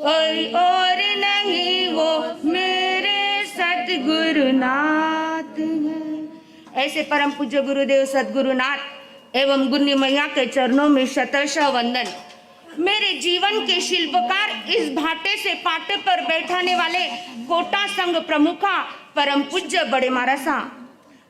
कोई और नहीं, वो मेरे सतगुरुनाथ है। ऐसे परम पूज्य गुरुदेव सतगुरुनाथ एवं गुरनी मैया के चरणों में शतशः वंदन। मेरे जीवन के शिल्पकार, इस भाटे से पाटे पर बैठाने वाले कोटा संघ प्रमुखा परम पूज्य बड़े महाराजा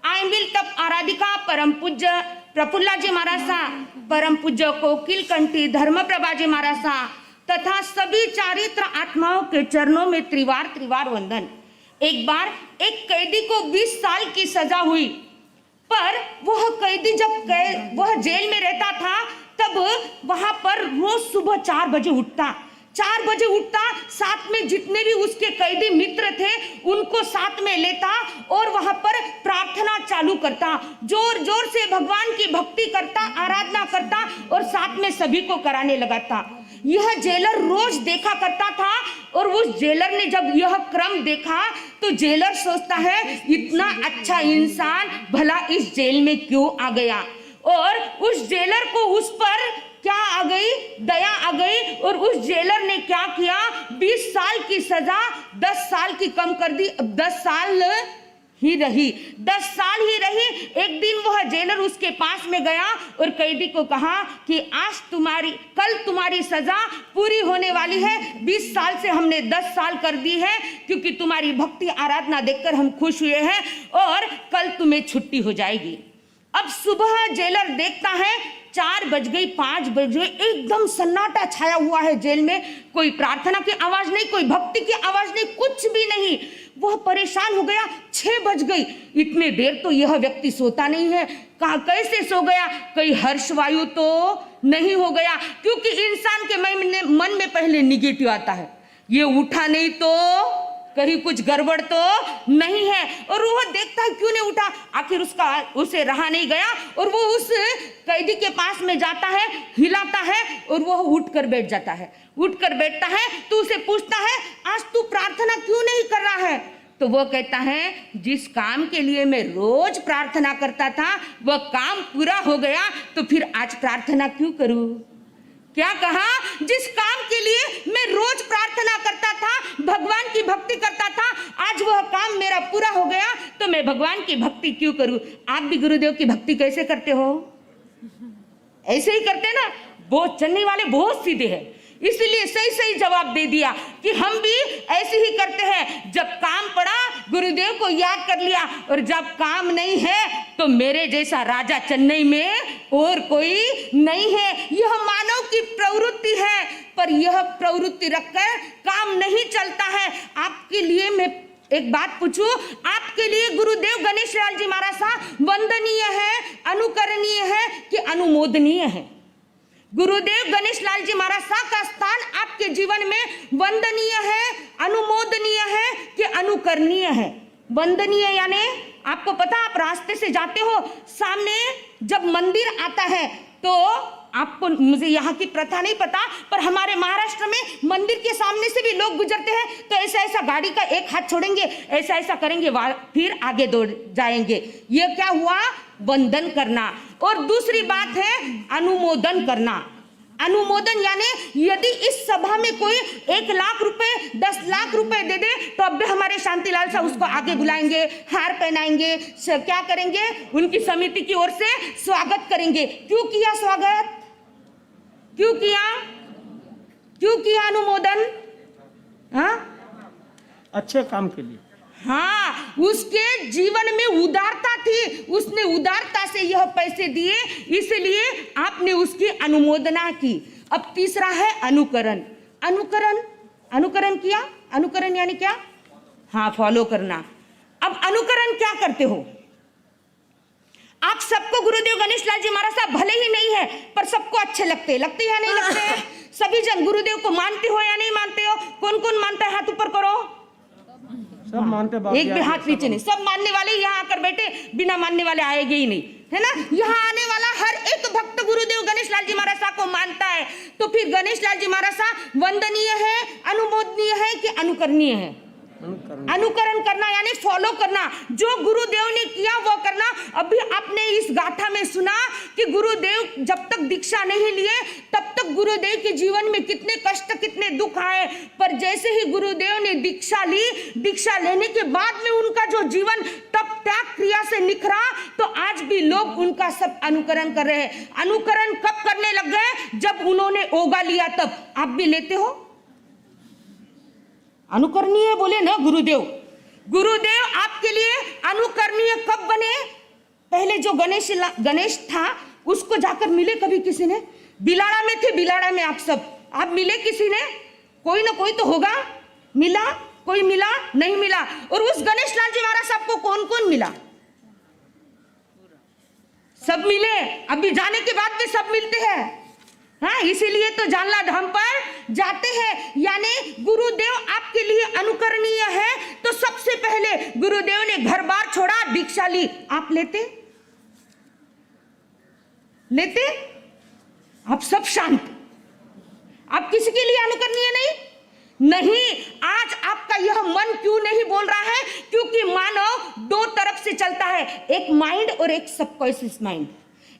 आइमिल तप आराधिका परम पूज्य प्रफुल्ला जी महाराजा, परम पूज्य कोकिल कंठी धर्मप्रभा जी महाराजा तथा सभी चारित्र आत्माओं के चरणों में त्रिवार त्रिवार वंदन। एक बार एक कैदी को 20 साल की सजा हुई, पर वह कैदी जब वह जेल में रहता था तब वहां पर रोज सुबह 4 बजे उठता, साथ में जितने भी उसके कैदी मित्र थे उनको साथ में लेता और वहां पर प्रार्थना चालू करता, जोर जोर से भगवान की भक्ति करता, आराधना करता और साथ में सभी को कराने लगाता। यह जेलर रोज देखा करता था और उस जेलर ने जब यह क्रम देखा तो जेलर सोचता है इतना अच्छा इंसान भला इस जेल में क्यों आ गया, और उस जेलर को उस पर क्या आ गई, दया आ गई और उस जेलर ने क्या किया, 20 साल की सजा 10 साल की कम कर दी। अब 10 साल ही रही। एक दिन वह जेलर उसके पास में गया और कैदी को कहा कि कल तुम्हारी सजा पूरी होने वाली है, 20 साल से हमने 10 साल कर दी है क्योंकि तुम्हारी भक्ति आराधना देखकर हम खुश हुए हैं और कल तुम्हें छुट्टी हो जाएगी। अब सुबह जेलर देखता है 4 बज गई, 5 बज गई, एकदम सन्नाटा छाया हुआ है जेल में। कोई प्रार्थना की आवाज नहीं, कोई भक्ति की आवाज नहीं, कुछ भी नहीं। वह परेशान हो गया, 6 बज गई, इतने देर तो यह व्यक्ति सोता नहीं है, कहा कैसे सो गया, कहीं हर्ष वायु तो नहीं हो गया, क्योंकि इंसान के मन में पहले निगेटिव आता है, ये उठा नहीं तो कहीं कुछ गड़बड़ तो नहीं है। और वह देखता है क्यों नहीं उठा, आखिर उसे रहा नहीं गया और वो उस कैदी के पास में जाता है, हिलाता है और वह उठकर बैठता है। तो उसे पूछता है आज तू प्रार्थना क्यों नहीं कर रहा है, तो वह कहता है जिस काम के लिए मैं रोज प्रार्थना करता था वह काम पूरा हो गया तो फिर आज प्रार्थना क्यों करूं। क्या कहा, जिस काम के लिए मैं रोज प्रार्थना करता था, भगवान की भक्ति करता था, आज वह काम मेरा पूरा हो गया तो मैं भगवान की भक्ति क्यों करूं। आप भी गुरुदेव की भक्ति कैसे करते हो, ऐसे ही करते ना। बहुत चलने वाले बहुत सीधे हैं, इसलिए सही जवाब दे दिया कि हम भी ऐसे ही करते हैं। जब काम पड़ा गुरुदेव को याद कर लिया और जब काम नहीं है तो मेरे जैसा राजा चेन्नई में और कोई नहीं है। यह मानव की प्रवृत्ति है, पर यह प्रवृत्ति रखकर काम नहीं चलता है। आपके लिए मैं एक बात पूछूं, आपके लिए गुरुदेव गणेश लाल जी महाराज वंदनीय है, अनुकरणीय है कि अनुमोदनीय है। गुरुदेव गणेश लाल जी महाराज का स्थान आपके जीवन में वंदनीय है, अनुमोदनीय है कि अनुकरणीय है। वंदनीय यानी आपको पता, आप रास्ते से जाते हो, सामने जब मंदिर आता है तो आपको, मुझे यहाँ की प्रथा नहीं पता, पर हमारे महाराष्ट्र में मंदिर के सामने से भी लोग गुजरते हैं तो ऐसा गाड़ी का एक हाथ छोड़ेंगे, ऐसा करेंगे, फिर आगे दौड़ जाएंगे। यह क्या हुआ, वंदन करना। और दूसरी बात है अनुमोदन करना। अनुमोदन यानी यदि इस सभा में कोई 1 लाख रुपए 10 लाख रुपए दे दे तो अब भी हमारे शांतिलाल साहब उसको आगे बुलाएंगे, हार पहनाएंगे, क्या करेंगे, उनकी समिति की ओर से स्वागत करेंगे। क्यों किया स्वागत, क्यों किया अनुमोदन, हाँ, अच्छे काम के लिए। हाँ, उसके जीवन में उदारता थी, उसने उदारता से यह पैसे दिए, इसलिए आपने उसकी अनुमोदना की। अब तीसरा है अनुकरण। अनुकरण किया, अनुकरण यानी क्या, हाँ, फॉलो करना। अब अनुकरण क्या करते हो आप, सबको गुरुदेव गणेश लाल जी महाराज साहब भले ही नहीं है पर सबको अच्छे लगते या नहीं लगते। सभी जन गुरुदेव को मानते हो या नहीं मानते हो, कौन मानता है, हाथ ऊपर करो। सब मानते, एक भी हाथ नीचे नहीं, सब मानने वाले यहाँ आकर बैठे, बिना मानने वाले आएंगे ही नहीं, है ना। यहाँ आने वाला हर एक भक्त गुरुदेव गणेश लाल जी महाराज साहब को मानता है, तो फिर गणेश लाल जी महाराज साहब वंदनीय है, अनुमोदनीय है कि अनुकरणीय है, अनुकरण करना यानी फॉलो करना, जो गुरुदेव ने किया वो करना। अभी आपने इस गाथा में सुना कि गुरुदेव जब तक दीक्षा नहीं लिए तब तक गुरुदेव के जीवन में कितने कष्ट कितने दुख आए, पर जैसे ही गुरुदेव ने दीक्षा ली, दीक्षा लेने के बाद में उनका जो जीवन तप त्याग क्रिया से निखरा, तो आज भी लोग उनका सब अनुकरण कर रहे हैं। अनुकरण कब करने लग गए? जब उन्होंने ओगा लिया तब। आप भी लेते हो? अनुकरणीय बोले ना गुरुदेव। गुरुदेव आपके लिए अनुकरणीय कब बने? पहले जो गणेश था उसको जाकर मिले कभी किसी ने? बिलाड़ा में थे, बिलाड़ा में आप मिले किसी ने? कोई ना कोई तो होगा। मिला? कोई मिला? नहीं मिला। और उस गणेश लाल जी महाराज साहब को कौन कौन मिला? सब मिले। अभी जाने के बाद भी सब मिलते हैं। हाँ, इसीलिए तो जानला धाम पर जाते हैं। यानी गुरुदेव आपके लिए अनुकरणीय है, तो सबसे पहले गुरुदेव ने घर बार छोड़ा, दीक्षा ली। आप लेते? आप सब शांत। आप किसी के लिए अनुकरणीय नहीं। आज आपका यह मन क्यों नहीं बोल रहा है? क्योंकि मानव दो तरफ से चलता है, एक माइंड और एक सबकॉन्शियस माइंड।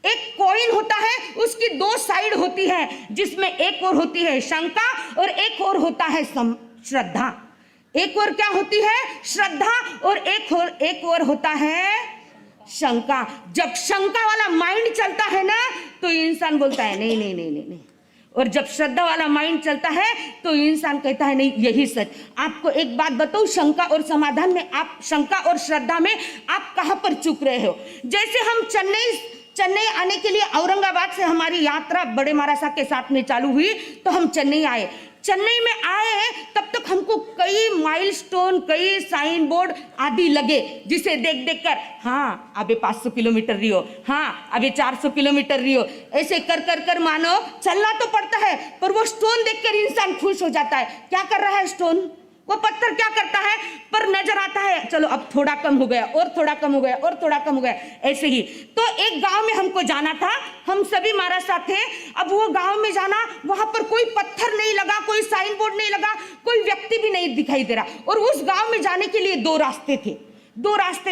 एक कॉइन होता है, उसकी दो साइड होती है, जिसमें एक ओर होती है शंका और एक ओर होता है श्रद्धा। एक ओर क्या होती है? श्रद्धा। और एक ओर होता है शंका। जब शंका वाला माइंड चलता है ना, तो इंसान बोलता है नहीं नहीं नहीं नहीं नहीं। और जब श्रद्धा वाला माइंड चलता है तो इंसान कहता है नहीं, यही सच। आपको एक बात बताऊं, शंका और समाधान में आप, शंका और श्रद्धा में आप कहां पर चूक रहे हो? जैसे हम चेन्नई आने के लिए औरंगाबाद से हमारी यात्रा बड़े महाराज साहब के साथ में चालू हुई, तो हम चेन्नई आए। चेन्नई में आए तब तक हमको कई माइलस्टोन, कई साइन बोर्ड आदि लगे, जिसे देख देख कर हाँ अबे 500 किलोमीटर रियो, हाँ अबे 400 किलोमीटर रियो, ऐसे कर कर कर मानो चलना तो पड़ता है। पर वो स्टोन देखकर इंसान खुश हो जाता है। क्या कर रहा है स्टोन? वो पत्थर क्या करता है? पर नजर आता है चलो अब थोड़ा कम हो गया, और थोड़ा कम हो गया, और थोड़ा कम हो गया, ऐसे ही। तो एक गांव में हमको जाना था, हम सभी महाराज साथ थे। अब वो गांव में जाना, वहां पर कोई पत्थर नहीं लगा, कोई साइन बोर्ड नहीं लगा, कोई व्यक्ति भी नहीं दिखाई दे रहा। और उस गांव में जाने के लिए दो रास्ते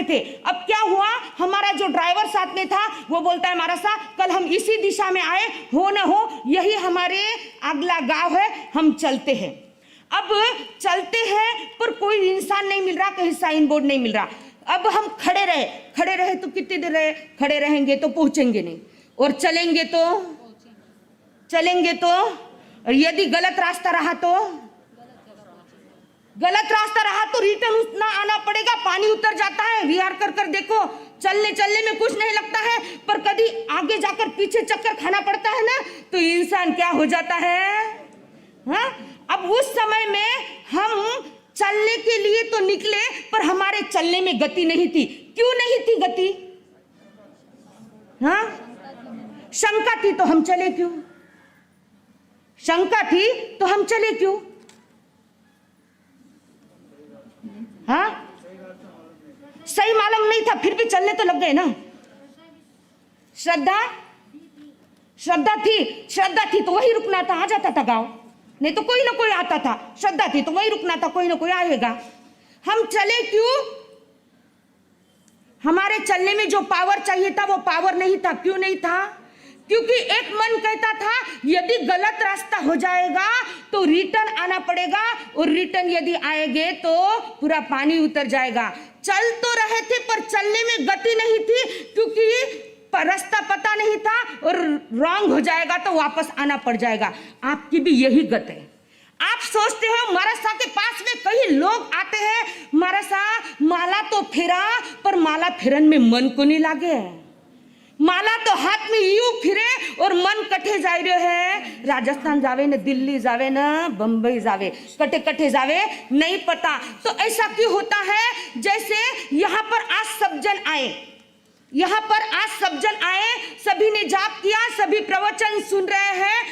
थे। अब क्या हुआ, हमारा जो ड्राइवर साथ में था वो बोलता है महाराज साहब कल हम इसी दिशा में आए, हो न हो यही हमारे अगला गांव है, हम चलते हैं। अब चलते हैं पर कोई इंसान नहीं मिल रहा, कहीं साइन बोर्ड नहीं मिल रहा। अब हम खड़े रहे तो कितनी देर रहे? खड़े रहेंगे तो पहुंचेंगे नहीं, और चलेंगे तो और यदि गलत रास्ता रहा तो रिटर्न उतना आना पड़ेगा। पानी उतर जाता है, विहार कर कर देखो, चलने में कुछ नहीं लगता है, पर कभी आगे जाकर पीछे चक्कर खाना पड़ता है ना, तो इंसान क्या हो जाता है। हाँ, अब उस समय में हम चलने के लिए तो निकले, पर हमारे चलने में गति नहीं थी। क्यों नहीं थी गति? हाँ, शंका थी तो हम चले क्यों? शंका थी तो हम चले क्यों? हाँ, सही मालूम नहीं था, फिर भी चलने तो लग गए ना। श्रद्धा थी तो वही रुकना था, आ जाता था गांव, नहीं तो कोई ना कोई आता था। श्रद्धा थी तो वही रुकना था, कोई ना कोई आएगा। हम चले क्यों? हमारे चलने में जो पावर चाहिए था वो पावर नहीं था। क्यों नहीं था? क्योंकि एक मन कहता था यदि गलत रास्ता हो जाएगा तो रिटर्न आना पड़ेगा, और रिटर्न यदि आएंगे तो पूरा पानी उतर जाएगा। चल तो रहे थे पर चलने में गति नहीं थी, क्योंकि रास्ता पता नहीं था, और रॉन्ग हो जाएगा तो वापस आना पड़ जाएगा। आपकी भी यही गत है। आप सोचते हो महाराज साहब के पास में कई लोग आते हैं, महाराज साहब माला तो फेरा, पर माला फेरन में मन को नहीं लागे। माला तो हाथ में यूं फिरे और मन कटे जा रहे है, राजस्थान जावे न, दिल्ली जावे न, बंबई जावे, कटे जावे, नहीं पता। तो ऐसा क्यों होता है? जैसे यहाँ पर आज सब जन आए, सभी ने जाप किया, सभी प्रवचन सुन रहे हैं।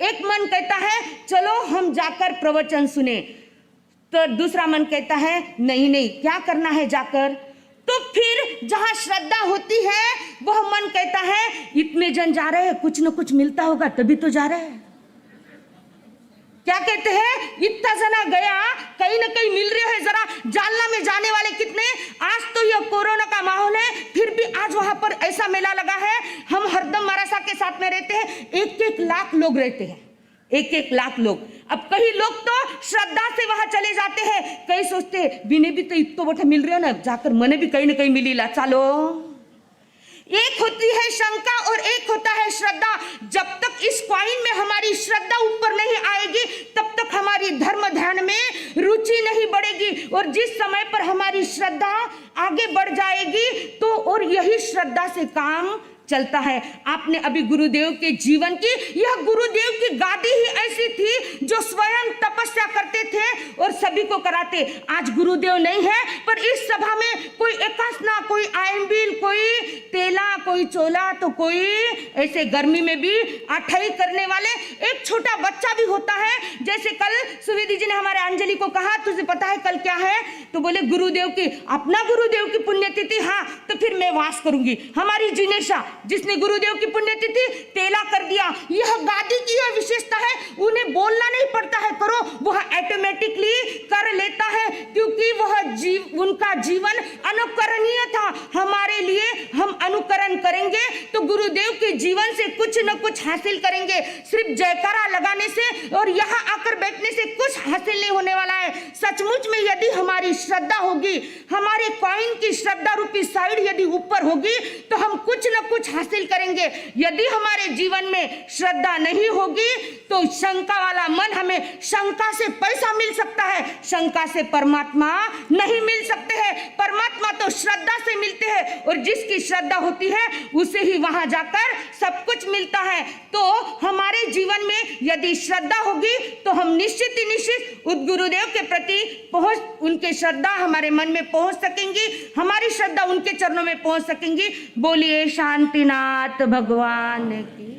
एक मन कहता है चलो हम जाकर प्रवचन सुने, तो दूसरा मन कहता है नहीं, क्या करना है जाकर? तो फिर जहां श्रद्धा होती है वह मन कहता है इतने जन जा रहे हैं, कुछ न कुछ मिलता होगा तभी तो जा रहे हैं। क्या कहते हैं? इतना जना गया, कहीं ना कहीं मिल रहे है, जरा मेला लगा है, हम हरदम मरासा के साथ में रहते हैं, 1-1 लाख लोग रहते हैं, 1-1 लाख लोग। अब कई लोग तो श्रद्धा से वहां चले जाते हैं, कई सोचते हैं बिने भी तो इतो बठा मिल रहे हो ना, जाकर मने भी कहीं ना कहीं मिली ला, चलो। एक होती है शंका और एक होता है श्रद्धा। जब तक इस कॉइन में हमारी श्रद्धा ऊपर नहीं आएगी तब तक हमारी धर्म ध्यान में रुचि नहीं बढ़ेगी, और जिस समय पर हमारी श्रद्धा आगे बढ़ जाएगी तो और यही श्रद्धा से काम चलता है। आपने अभी गुरुदेव के जीवन की, यह गुरुदेव की गादी ही ऐसी थी जो स्वयं तपस्या करते थे और सभी को कराते। आज गुरुदेव नहीं है, पर इस सभा में कोई एकासना, कोई आयंबिल, कोई तेला, कोई चोला, तो कोई ऐसे गर्मी में भी आठाई करने वाले एक छोटा बच्चा भी होता है। जैसे कल सुवेदी जी ने हमारे अंजलि को कहा, तुझे पता है कल क्या है? तो बोले गुरुदेव की, अपना गुरुदेव की पुण्यतिथि। हाँ, तो फिर मैं वास करूंगी। हमारी जिनेशा जिसने गुरुदेव की पुण्यतिथि तेला कर दिया, यह गादी की यह विशेषता है, उन्हें बोलना नहीं पड़ता है करो, वह ऑटोमेटिकली कर लेता है, क्योंकि वह उनका जीवन अनुकरणीय था। हमारे लिए हम अनुकरण करेंगे तो गुरुदेव के जीवन से कुछ न कुछ हासिल करेंगे। सिर्फ जयकारा लगाने से और यहाँ आकर बैठने से कुछ हासिल नहीं होने वाला है। सचमुच में यदि हमारी श्रद्धा होगी, हमारे कॉइन की श्रद्धा रूपी साइड यदि ऊपर होगी तो हम कुछ न कुछ हासिल करेंगे। यदि हमारे जीवन में श्रद्धा नहीं होगी तो शंका वाला मन, हमें शंका से पैसा मिल सकता है, शंका से परमात्मा नहीं मिल सकते हैं। परमात्मा तो श्रद्धा से मिलते हैं, और जिसकी श्रद्धा होती है उसे ही वहां जाकर सब कुछ मिलता है। तो हमारे जीवन में यदि श्रद्धा होगी तो हम निश्चित ही निश्चित उस गुरुदेव के प्रति उनके श्रद्धा हमारे मन में पहुंच सकेंगी, हमारी श्रद्धा उनके चरणों में पहुंच सकेंगी। बोलिए शांतिनाथ भगवान की।